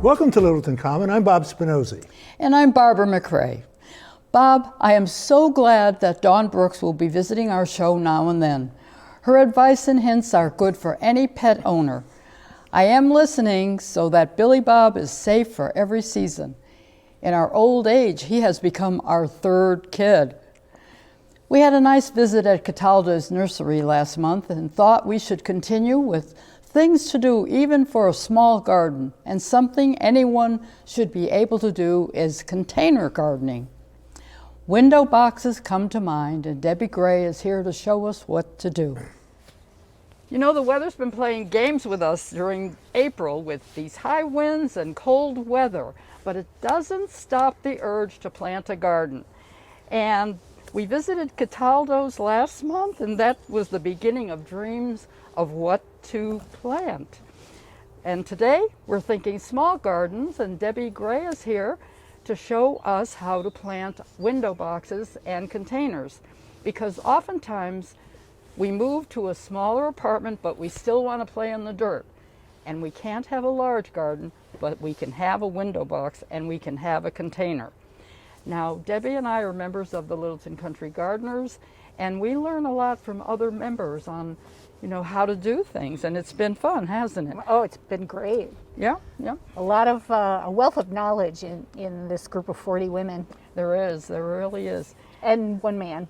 Welcome to Littleton Common. I'm Bob Spinozzi. And I'm Barbara McRae. Bob, I am so glad that Dawn Brooks will be visiting our show now and then. Her advice and hints are good for any pet owner. I am listening so that Billy Bob is safe for every season. In our old age, he has become our third kid. We had a nice visit at Cataldo's nursery last month and thought we should continue with things to do even for a small garden, and something anyone should be able to do is container gardening. Window boxes come to mind, and Debbie Gray is here to show us what to do. You know, the weather's been playing games with us during April with these high winds and cold weather, but it doesn't stop the urge to plant a garden. And we visited Cataldo's last month, and that was the beginning of dreams of what to plant. And today we're thinking small gardens, and Debbie Gray is here to show us how to plant window boxes and containers, because oftentimes we move to a smaller apartment but we still want to play in the dirt, and we can't have a large garden, but we can have a window box and we can have a container. Now, Debbie and I are members of the Littleton Country Gardeners, and we learn a lot from other members on, you know, how to do things, and it's been fun, hasn't it? Oh, it's been great. Yeah. A lot of, a wealth of knowledge in this group of 40 women. There really is. And one man.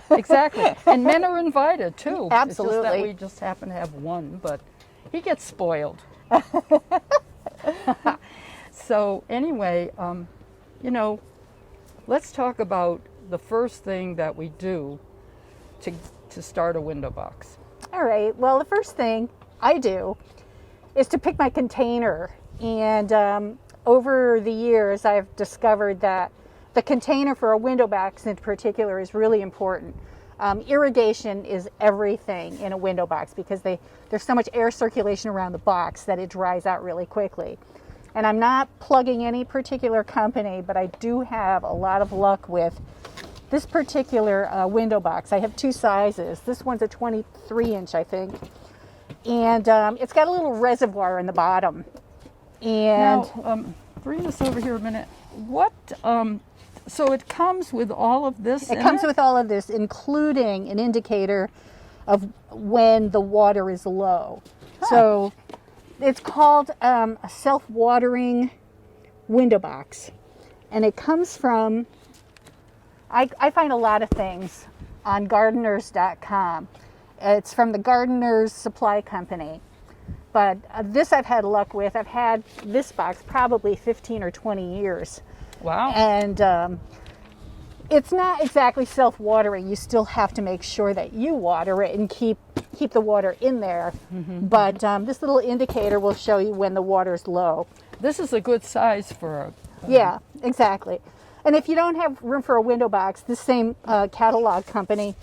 Exactly. And men are invited too. Absolutely. It's just that we just happen to have one, but he gets spoiled. So anyway, you know, let's talk about the first thing that we do to start a window box. All right. Well, the first thing I do is to pick my container. And over the years, I've discovered that the container for a window box in particular is really important. Irrigation is everything in a window box because there's so much air circulation around the box that it dries out really quickly. And I'm not plugging any particular company, but I do have a lot of luck with this particular window box. I have two sizes. This one's a 23-inch, I think. And it's got a little reservoir in the bottom. And now, bring this over here a minute. What, so it comes with all of this in it? It comes with all of this, including an indicator of when the water is low. Huh. So it's called a self-watering window box. And it comes from, I find a lot of things on gardeners.com. It's from the Gardeners Supply Company. But this I've had luck with. I've had this box probably 15 or 20 years. Wow. And it's not exactly self-watering. You still have to make sure that you water it and keep the water in there. Mm-hmm. But this little indicator will show you when the water's low. This is a good size for a... Yeah, exactly. And if you don't have room for a window box, this same catalog company,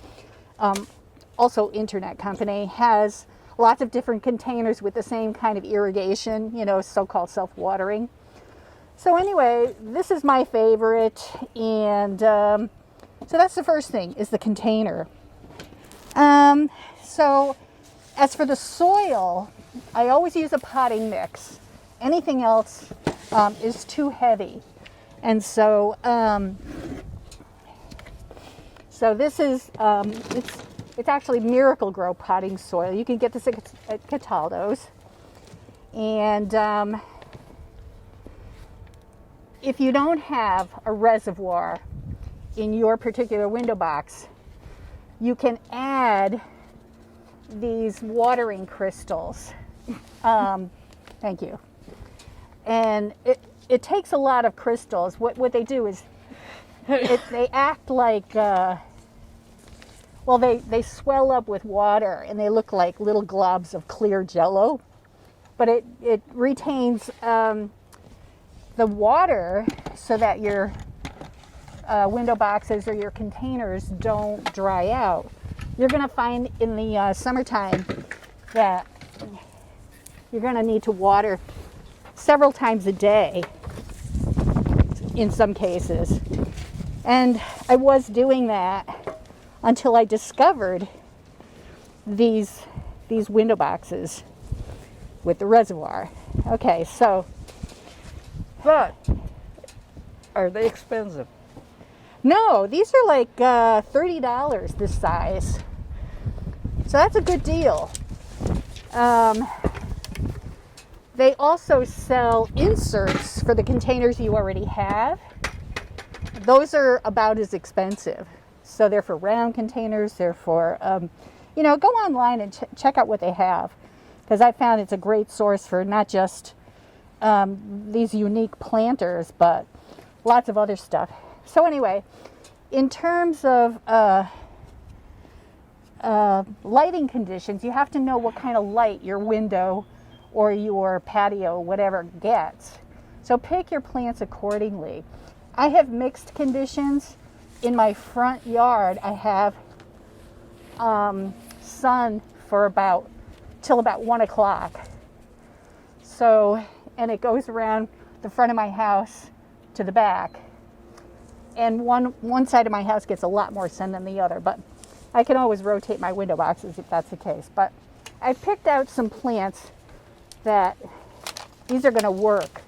also internet company, has lots of different containers with the same kind of irrigation, you know, so-called self-watering. So anyway, this is my favorite, and so that's the first thing, is the container. So as for the soil, I always use a potting mix. Anything else is too heavy. And so, so this is, it's actually Miracle Grow potting soil. You can get this at Cataldo's. And if you don't have a reservoir in your particular window box, you can add these watering crystals. Thank you. And it takes a lot of crystals. What they do is they act like, well, they swell up with water and they look like little globs of clear jello, but it retains the water so that your window boxes or your containers don't dry out. You're going to find in the summertime that you're going to need to water several times a day in some cases. And I was doing that until I discovered these window boxes with the reservoir. Okay, so But are they expensive? No, these are like $30 this size. So that's a good deal. They also sell inserts for the containers you already have. Those are about as expensive. So they're for round containers. They're for, go online and check out what they have. Because I found it's a great source for not just these unique planters, but lots of other stuff. So anyway, in terms of lighting conditions, you have to know what kind of light your window or your patio, whatever, gets. So pick your plants accordingly. I have mixed conditions. In my front yard, I have sun for till about 1 o'clock. So, and it goes around the front of my house to the back. And one side of my house gets a lot more sun than the other, but I can always rotate my window boxes if that's the case. But I picked out some plants that these are going to work.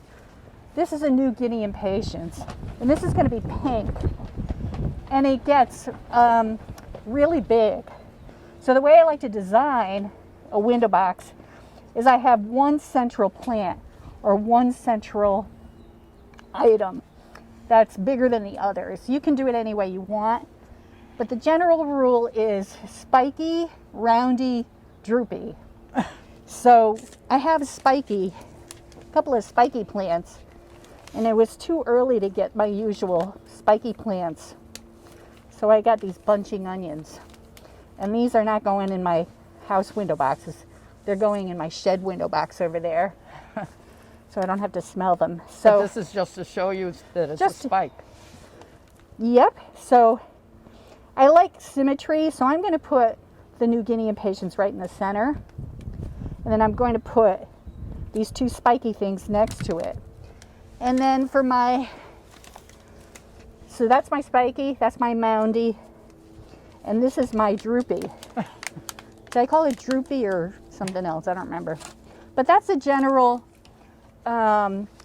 This is a New Guinea impatiens, and this is going to be pink, and it gets really big. So the way I like to design a window box is I have one central plant or one central item that's bigger than the others. You can do it any way you want, but the general rule is spiky, roundy, droopy. So I have a couple of spiky plants, and it was too early to get my usual spiky plants. So I got these bunching onions, and these are not going in my house window boxes. They're going in my shed window box over there. So I don't have to smell them. So But this is just to show you that it's Just- a spike. Yep. So I like symmetry, so I'm going to put the New Guinea impatiens right in the center. And then I'm going to put these two spiky things next to it. And then so that's my spiky, that's my moundy, and this is my droopy. Did I call it droopy or something else? I don't remember. But that's a general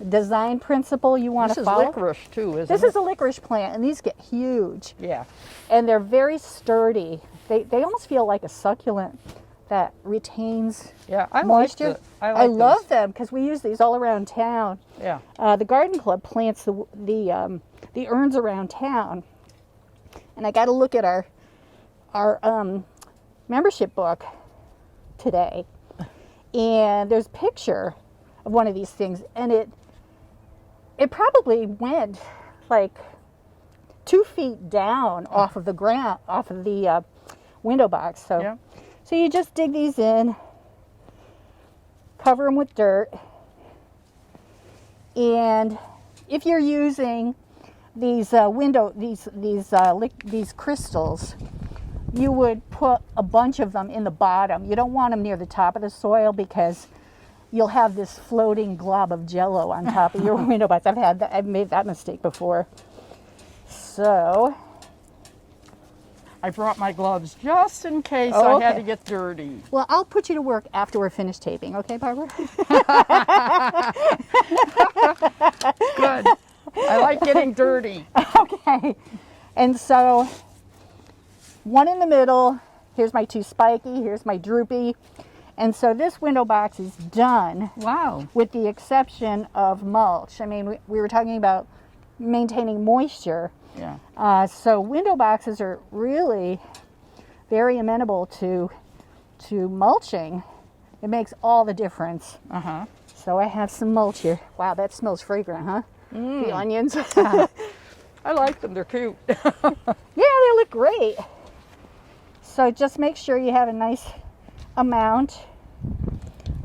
design principle you want This to is follow. licorice too, isn't This it? is a licorice plant, and these get huge. Yeah. And they're very sturdy. They almost feel like a succulent that retains Yeah, I moisture. like it. I like love those. them because we use these all around town. Yeah. The garden club plants the urns around town, and I got to look at our membership book today, and there's a picture of one of these things, and it probably went like 2 feet down off of the ground, off of the window box. So, Yeah. so you just dig these in, cover them with dirt, and if you're using these these crystals, you would put a bunch of them in the bottom. You don't want them near the top of the soil because you'll have this floating glob of jello on top of your window box. I've made that mistake before. So I brought my gloves just in case Oh, I had okay. to get dirty. well, I'll put you to work after we're finished taping, okay, Barbara? Good. I like getting dirty. Okay. And so one in the middle, here's my two spiky, here's my droopy. And so this window box is done Wow. with the exception of mulch. I mean, we were talking about maintaining moisture. Yeah. So window boxes are really very amenable to mulching. It makes all the difference. Uh-huh. So I have some mulch here. Wow, that smells fragrant, huh? The onions. I like them. They're cute. Yeah, they look great. So just make sure you have a nice amount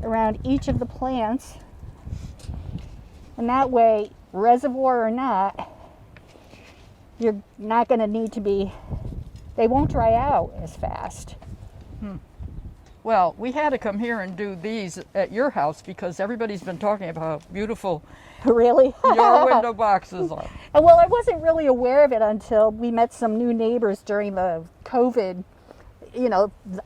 around each of the plants. And that way, reservoir or not, you're not going to need to be, they won't dry out as fast. Well, we had to come here and do these at your house because everybody's been talking about how beautiful Really? your window boxes are. Well, I wasn't really aware of it until we met some new neighbors during the COVID,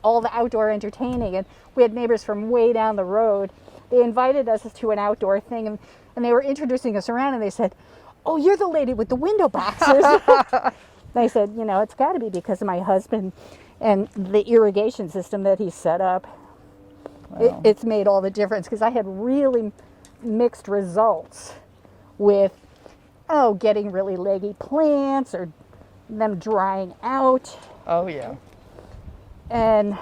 all the outdoor entertaining. And we had neighbors from way down the road. They invited us to an outdoor thing, and And they were introducing us around, and they said, "Oh, you're the lady with the window boxes." They said, "You know, it's got to be because of my husband and the irrigation system that he set up. Wow. It's made all the difference," because I had really mixed results with, getting really leggy plants or them drying out. Oh, yeah. And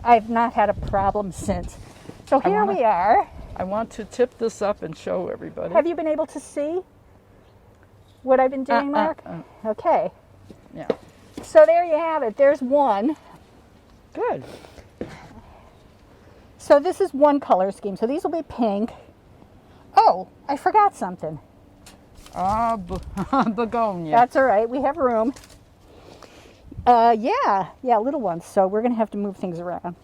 I've not had a problem since. So here we are. I want to tip this up and show everybody. Have you been able to see what I've been doing, Mark? Okay. Yeah. So there you have it. There's one. Good. So this is one color scheme. So these will be pink. Oh, I forgot something. Begonia. That's all right. We have room. Yeah, little ones. So we're going to have to move things around.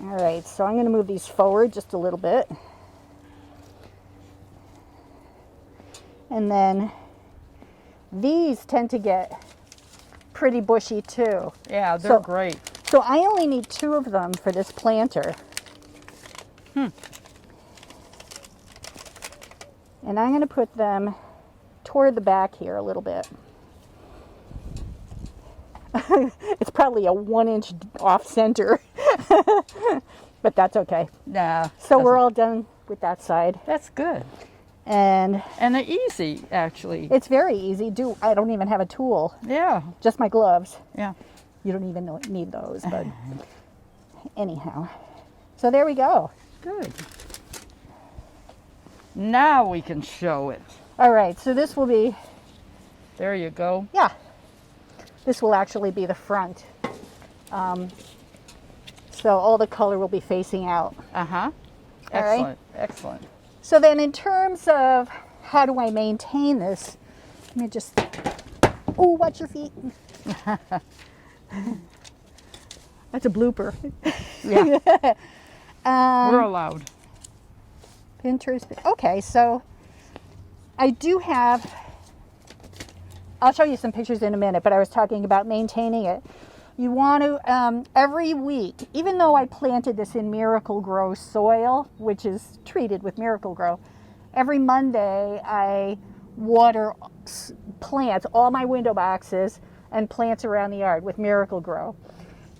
All right, so I'm going to move these forward just a little bit. And then these tend to get pretty bushy too. Yeah, they're great. So I only need 2 of them for this planter. And I'm going to put them toward the back here a little bit. It's probably a 1-inch off center, but that's okay. Nah. So we're all done with that side. That's good. And they're easy, actually. it's very easy. I don't even have a tool, Yeah. just my gloves. Yeah. You don't even need those, but anyhow. So there we go. Good. Now we can show it. All right, so this will be, There you go. this will actually be the front. So all the color will be facing out. Uh-huh. All right. Excellent. Excellent. So then in terms of how do I maintain this, let me just, watch your feet. That's a blooper. Yeah. We're allowed. Pinterest. Okay, so I do have, I'll show you some pictures in a minute, but I was talking about maintaining it. You want to, every week, even though I planted this in Miracle Grow soil, which is treated with Miracle Grow, every Monday I water plants, all my window boxes and plants around the yard with Miracle Grow.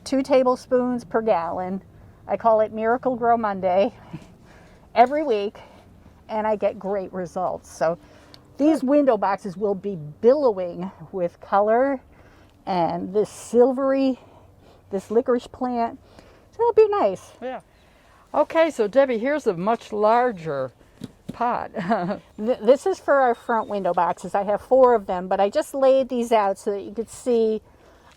2 tablespoons per gallon. I call it Miracle Grow Monday every week, and I get great results. So these window boxes will be billowing with color, and this licorice plant. So it'll be nice. Yeah. Okay, so Debbie, here's a much larger pot. This is for our front window boxes. I have 4 of them, but I just laid these out so that you could see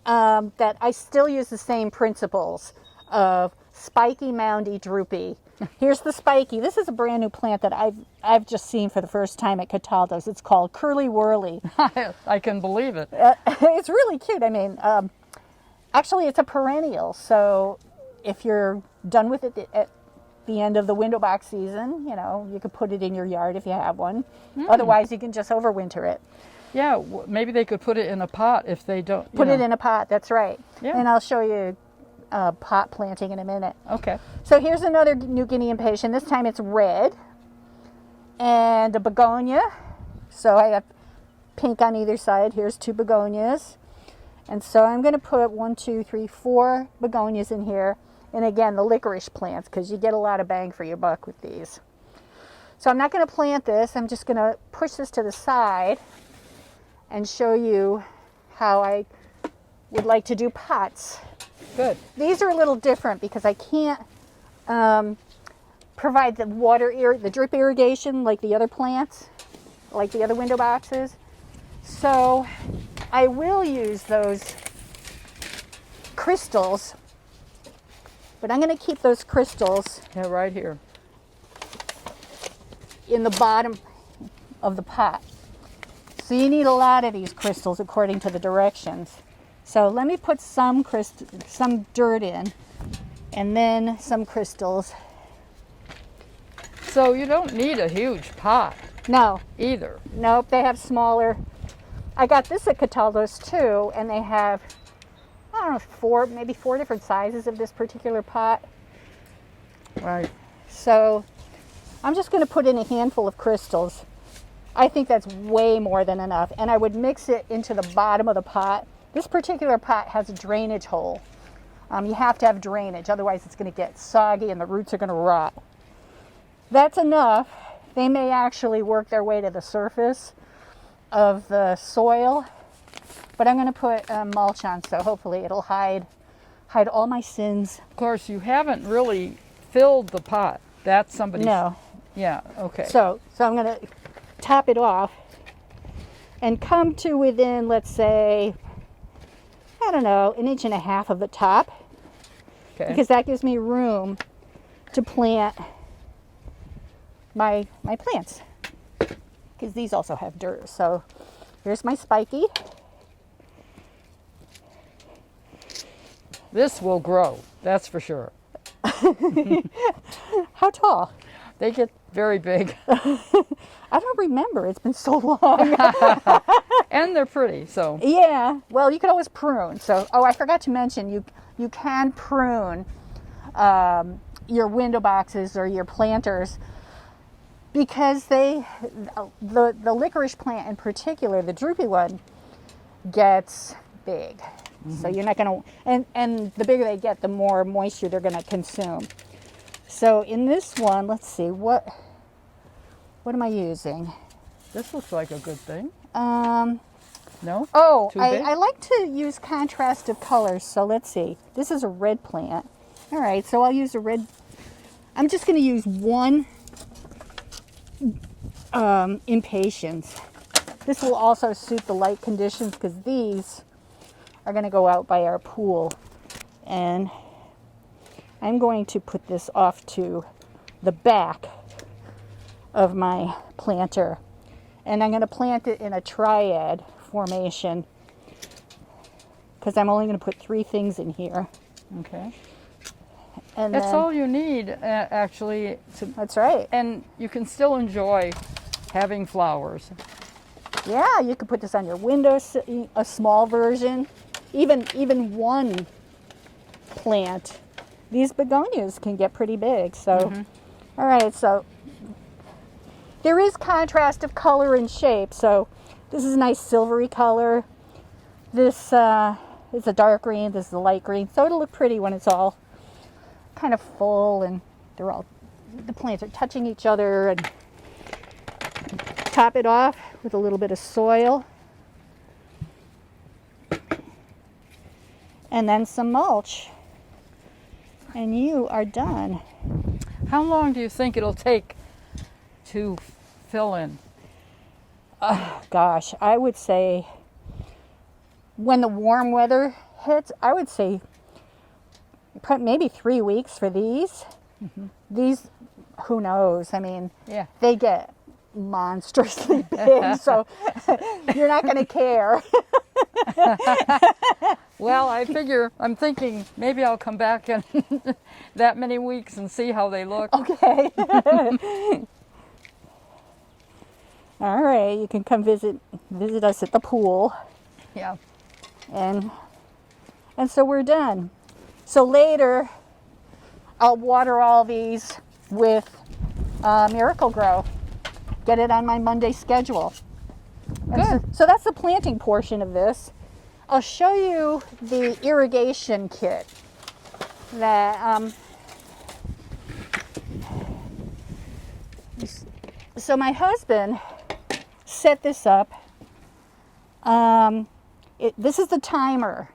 that I still use the same principles of spiky, moundy, droopy. Here's the spiky. This is a brand new plant that I've just seen for the first time at Cataldo's. It's called Curly Whirly. I can believe it. It's really cute. I mean, actually, it's a perennial. So if you're done with it at the end of the window box season, you could put it in your yard if you have one. Otherwise, you can just overwinter it. Yeah, maybe they could put it in a pot if they don't. Put it in a pot. That's right. Yeah. And I'll show you pot planting in a minute. Okay. So here's another New Guinea impatient. This time it's red. And a begonia. So I have pink on either side. Here's 2 begonias. And so I'm going to put 1, 2, 3, 4 begonias in here. And again, the licorice plants, because you get a lot of bang for your buck with these. So I'm not going to plant this. I'm just going to push this to the side and show you how I would like to do pots. Good. These are a little different because I can't provide the drip irrigation like the other plants, like the other window boxes. So I will use those crystals, but I'm going to keep those crystals Right here. in the bottom of the pot. So you need a lot of these crystals according to the directions. So let me put some dirt in, and then some crystals. So you don't need a huge pot No, either. nope, they have smaller. I got this at Cataldo's too, and they have, I don't know, maybe 4 different sizes of this particular pot. Right. So I'm just going to put in a handful of crystals. I think that's way more than enough. And I would mix it into the bottom of the pot. This particular pot has a drainage hole. You have to have drainage, otherwise it's going to get soggy and the roots are going to rot. That's enough. They may actually work their way to the surface of the soil, but I'm going to put mulch on, so hopefully it'll hide all my sins. Of course, you haven't really filled the pot. That's somebody's. No. Yeah, okay. So I'm going to top it off and come to within, let's say, I don't know, 1.5 inches of the top, Okay. because that gives me room to plant my plants, because these also have dirt. So here's my spiky. This will grow, that's for sure. How tall? They get very big. I don't remember. It's been so long. And they're pretty, so. Yeah. Well, you can always prune. So, oh, I forgot to mention, you can prune your window boxes or your planters, because the licorice plant in particular, the droopy one, gets big. So you're not going to, and the bigger they get, the more moisture they're going to consume. So in this one, let's see, what am I using? This looks like a good thing. No? Too big? I like to use contrast of colors. So let's see. This is a red plant. All right, so I'll use a red. I'm just going to use one impatiens. This will also suit the light conditions, because these are going to go out by our pool. And I'm going to put this off to the back of my planter. And I'm going to plant it in a triad formation, because I'm only going to put 3 things in here. Okay. And That's then, all you need, actually. That's right. And you can still enjoy having flowers. Yeah, you could put this on your windows, a small version, even one plant. These begonias can get pretty big. So, all right, so there is contrast of color and shape. So this is a nice silvery color. This is a dark green. This is a light green. So it'll look pretty when it's all kind of full and the plants are touching each other. And top it off with a little bit of soil. And then some mulch. And you are done. How long do you think it'll take to fill in? Gosh, I would say when the warm weather hits, I would say maybe 3 weeks for these. These, who knows? I mean, Yeah. they get monstrously big, so you're not going to care. Well, I'm thinking maybe I'll come back in that many weeks and see how they look. Okay. All right, you can come visit us at the pool. Yeah. And so we're done. So later, I'll water all these with Miracle Grow. Get it on my Monday schedule. Good. So that's the planting portion of this. I'll show you the irrigation kit that. So my husband set this up. This is the timer.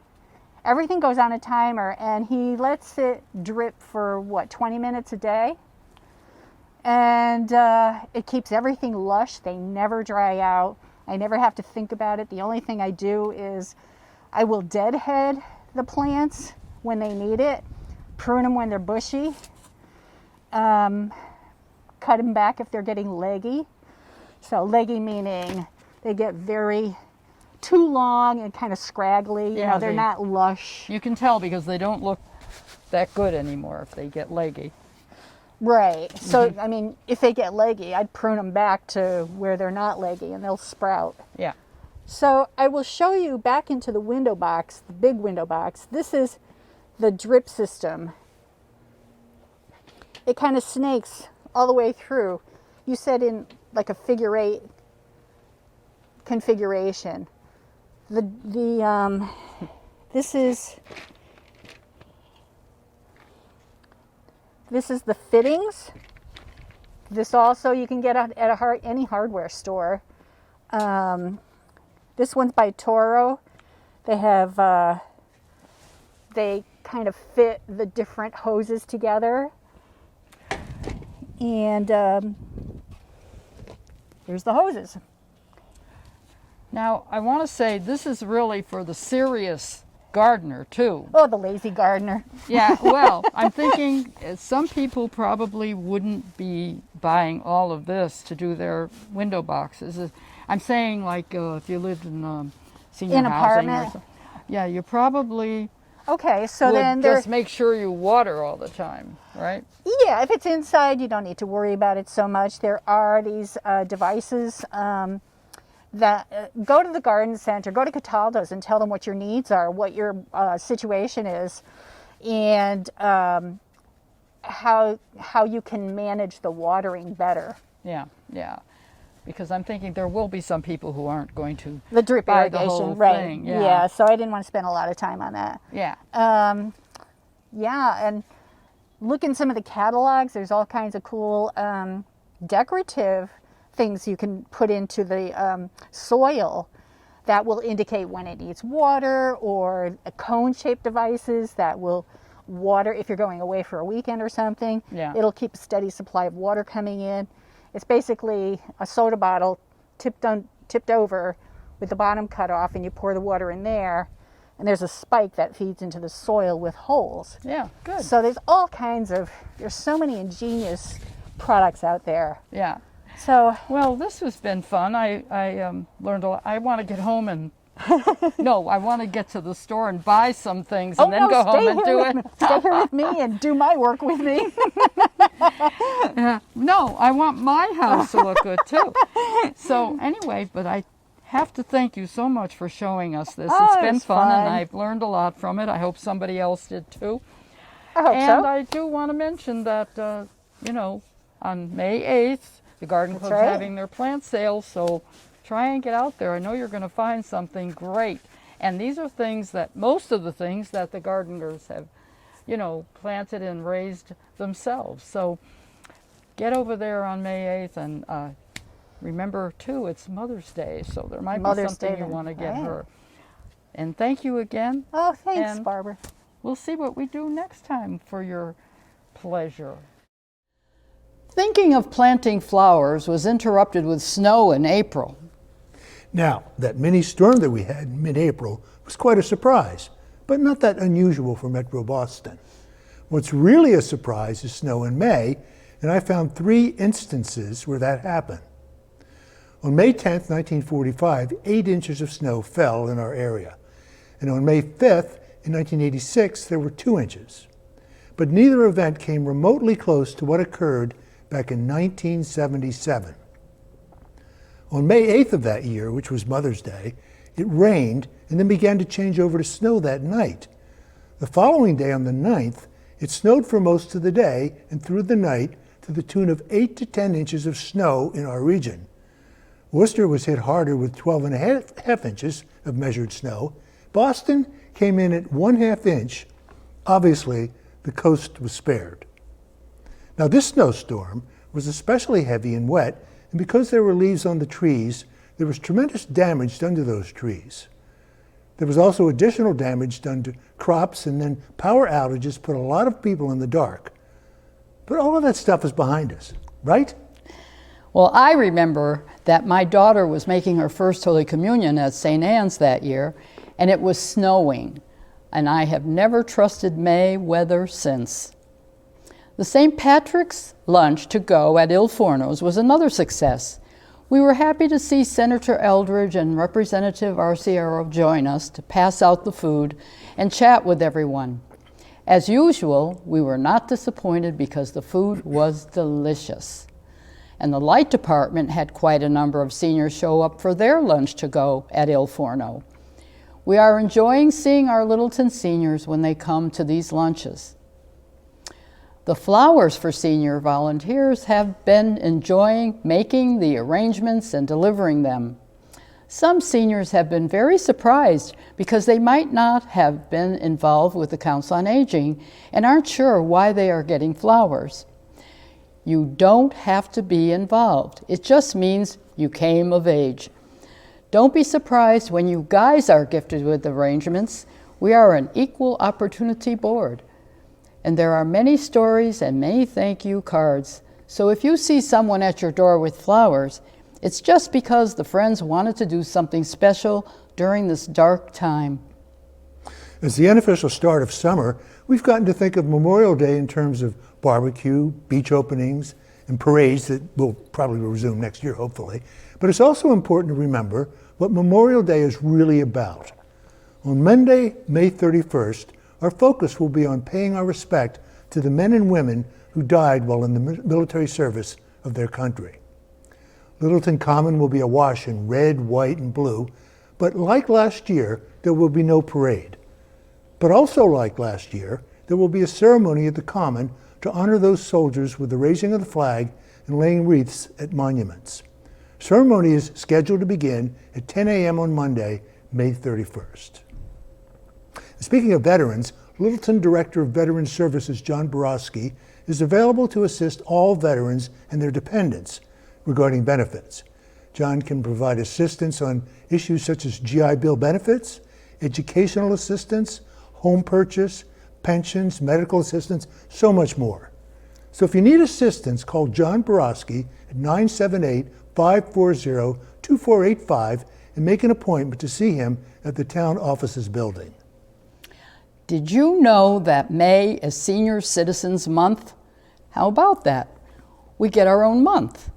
Everything goes on a timer, and he lets it drip for 20 minutes a day. And it keeps everything lush. They never dry out. I never have to think about it. The only thing I do is I will deadhead the plants when they need it, prune them when they're bushy, cut them back if they're getting leggy. So leggy meaning they get too long and kind of scraggly. Yeah, they're not lush. You can tell because they don't look that good anymore if they get leggy. Right. So, I mean, if they get leggy, I'd prune them back to where they're not leggy and they'll sprout. Yeah. So I will show you back into the window box, the big window box. This is the drip system. It kind of snakes all the way through. You said in like a figure 8 configuration. This is the fittings. This also you can get at any hardware store. This one's by Toro. They have they kind of fit the different hoses together. And here's the hoses. Now, I want to say this is really for the serious gardener, too. Oh, the lazy gardener. Yeah, well, I'm thinking some people probably wouldn't be buying all of this to do their window boxes. I'm saying, like, if you lived in senior In housing apartment. or something. Yeah, you probably Okay, so would then just make sure you water all the time, right? yeah, if it's inside, you don't need to worry about it so much. There are these devices that go to the garden center, go to Cataldo's and tell them what your needs are, what your situation is, and how you can manage the watering better. Yeah, yeah. Because I'm thinking there will be some people who aren't going to The drip buy the irrigation, whole right? thing. Yeah, so I didn't want to spend a lot of time on that. Yeah. Yeah, and look in some of the catalogs. There's all kinds of cool decorative things you can put into the soil that will indicate when it needs water, or cone-shaped devices that will water if you're going away for a weekend or something. Yeah. It'll keep a steady supply of water coming in. It's basically a soda bottle tipped over with the bottom cut off, and you pour the water in there, and there's a spike that feeds into the soil with holes. Yeah, good. So there's there's so many ingenious products out there. Yeah. So Well, this has been fun. I learned a lot. I want to get home and no, I want to get to the store and buy some things and then go home and do it. Stay here with me and do my work with me. No, I want my house to look good too. So anyway, but I have to thank you so much for showing us this. Oh, It's it been was fun, and fun. I've learned a lot from it. I hope somebody else did too. I hope And so. I do want to mention that, on May 8th, the Garden That's Club's right. having their plant sale, so try and get out there. I know you're going to find something great. And these are things that, most of the things that the gardeners have, planted and raised themselves. So get over there on May 8th, and remember, too, it's Mother's Day, so there might Mother's be something Day you then. want to get Right. her. And thank you again. Oh, thanks, And Barbara. We'll see what we do next time for your pleasure. Thinking of planting flowers was interrupted with snow in April. Now, that mini storm that we had in mid-April was quite a surprise, but not that unusual for Metro Boston. What's really a surprise is snow in May, and I found 3 instances where that happened. On May 10th, 1945, 8 inches of snow fell in our area. And on May 5th, in 1986, there were 2 inches. But neither event came remotely close to what occurred back in 1977. On May 8th of that year, which was Mother's Day, it rained and then began to change over to snow that night. The following day, on the 9th, it snowed for most of the day and through the night to the tune of 8 to 10 inches of snow in our region. Worcester was hit harder with 12.5 inches of measured snow. Boston came in at 1/2 inch. Obviously, the coast was spared. Now, this snowstorm was especially heavy and wet, and because there were leaves on the trees, there was tremendous damage done to those trees. There was also additional damage done to crops, and then power outages put a lot of people in the dark. But all of that stuff is behind us, right? Well, I remember that my daughter was making her first Holy Communion at St. Anne's that year, and it was snowing, and I have never trusted May weather since. The St. Patrick's lunch to go at Il Forno's was another success. We were happy to see Senator Eldridge and Representative Arciero join us to pass out the food and chat with everyone. As usual, we were not disappointed because the food was delicious. And the light department had quite a number of seniors show up for their lunch to go at Il Forno. We are enjoying seeing our Littleton seniors when they come to these lunches. The flowers for senior volunteers have been enjoying making the arrangements and delivering them. Some seniors have been very surprised because they might not have been involved with the Council on Aging and aren't sure why they are getting flowers. You don't have to be involved. It just means you came of age. Don't be surprised when you guys are gifted with arrangements. We are an equal opportunity board. And there are many stories and many thank you cards. So if you see someone at your door with flowers, it's just because the friends wanted to do something special during this dark time. As the unofficial start of summer, we've gotten to think of Memorial Day in terms of barbecue, beach openings, and parades that will probably resume next year, hopefully. But it's also important to remember what Memorial Day is really about. On Monday, May 31st, our focus will be on paying our respect to the men and women who died while in the military service of their country. Littleton Common will be awash in red, white, and blue, but like last year, there will be no parade. But also like last year, there will be a ceremony at the Common to honor those soldiers with the raising of the flag and laying wreaths at monuments. Ceremony is scheduled to begin at 10 a.m. on Monday, May 31st. Speaking of veterans, Littleton Director of Veteran Services John Borowski is available to assist all veterans and their dependents regarding benefits. John can provide assistance on issues such as GI Bill benefits, educational assistance, home purchase, pensions, medical assistance, so much more. So if you need assistance, call John Borowski at 978-540-2485 and make an appointment to see him at the town offices building. Did you know that May is Senior Citizens Month? How about that? We get our own month.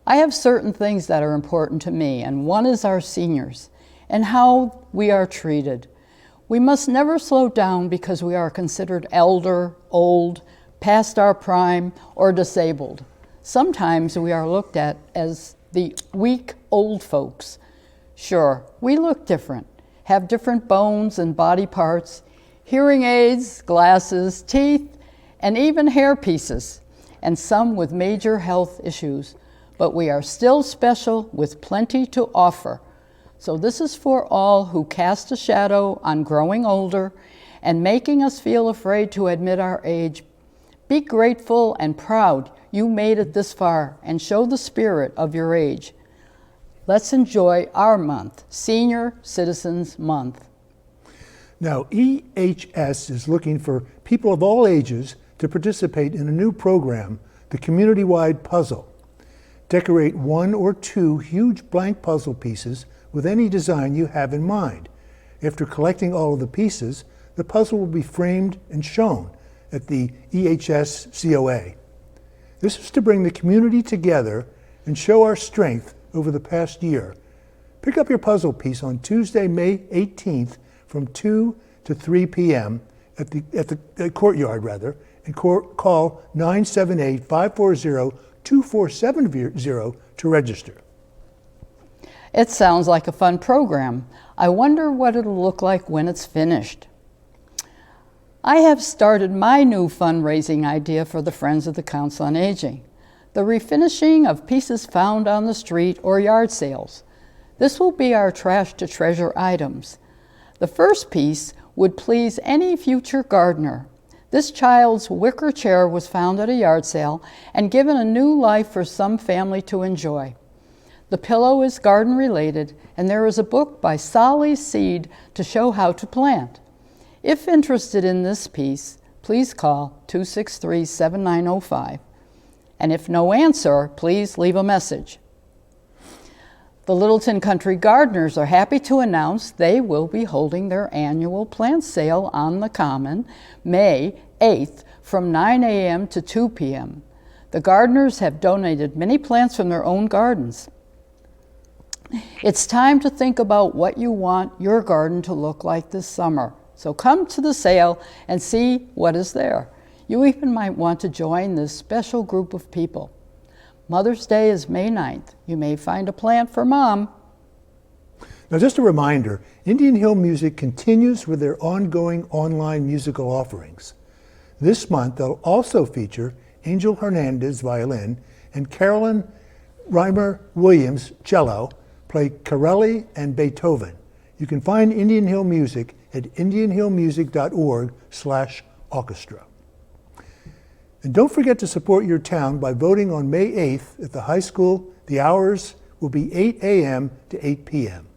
I have certain things that are important to me, and one is our seniors and how we are treated. We must never slow down because we are considered elder, old, past our prime, or disabled. Sometimes we are looked at as the weak old folks. Sure, we look different, have different bones and body parts, hearing aids, glasses, teeth, and even hair pieces, and some with major health issues. But we are still special with plenty to offer. So this is for all who cast a shadow on growing older and making us feel afraid to admit our age. Be grateful and proud you made it this far and show the spirit of your age. Let's enjoy our month, Senior Citizens Month. Now, EHS is looking for people of all ages to participate in a new program, the Community-Wide Puzzle. Decorate one or two huge blank puzzle pieces with any design you have in mind. After collecting all of the pieces, the puzzle will be framed and shown at the EHS COA. This is to bring the community together and show our strength over the past year. Pick up your puzzle piece on Tuesday, May 18th from 2 to 3 p.m. at the courtyard, and call 978-540-2470 to register. It sounds like a fun program. I wonder what it'll look like when it's finished. I have started my new fundraising idea for the Friends of the Council on Aging, the refinishing of pieces found on the street or yard sales. This will be our trash to treasure items. The first piece would please any future gardener. This child's wicker chair was found at a yard sale and given a new life for some family to enjoy. The pillow is garden related, and there is a book by Solly Seed to show how to plant. If interested in this piece, please call 263-7905. And if no answer, please leave a message. The Littleton Country Gardeners are happy to announce they will be holding their annual plant sale on the Common, May 8th from 9 a.m. to 2 p.m. The gardeners have donated many plants from their own gardens. It's time to think about what you want your garden to look like this summer. So come to the sale and see what is there. You even might want to join this special group of people. Mother's Day is May 9th. You may find a plant for Mom. Now, just a reminder, Indian Hill Music continues with their ongoing online musical offerings. This month, they'll also feature Angel Hernandez violin and Carolyn Reimer Williams cello play Corelli and Beethoven. You can find Indian Hill Music at indianhillmusic.org/orchestra. And don't forget to support your town by voting on May 8th at the high school. The hours will be 8 a.m. to 8 p.m.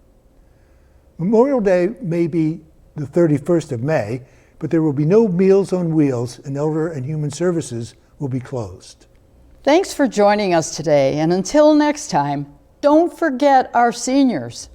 Memorial Day may be the 31st of May, but there will be no Meals on Wheels, and Elder and Human Services will be closed. Thanks for joining us today, and until next time, don't forget our seniors.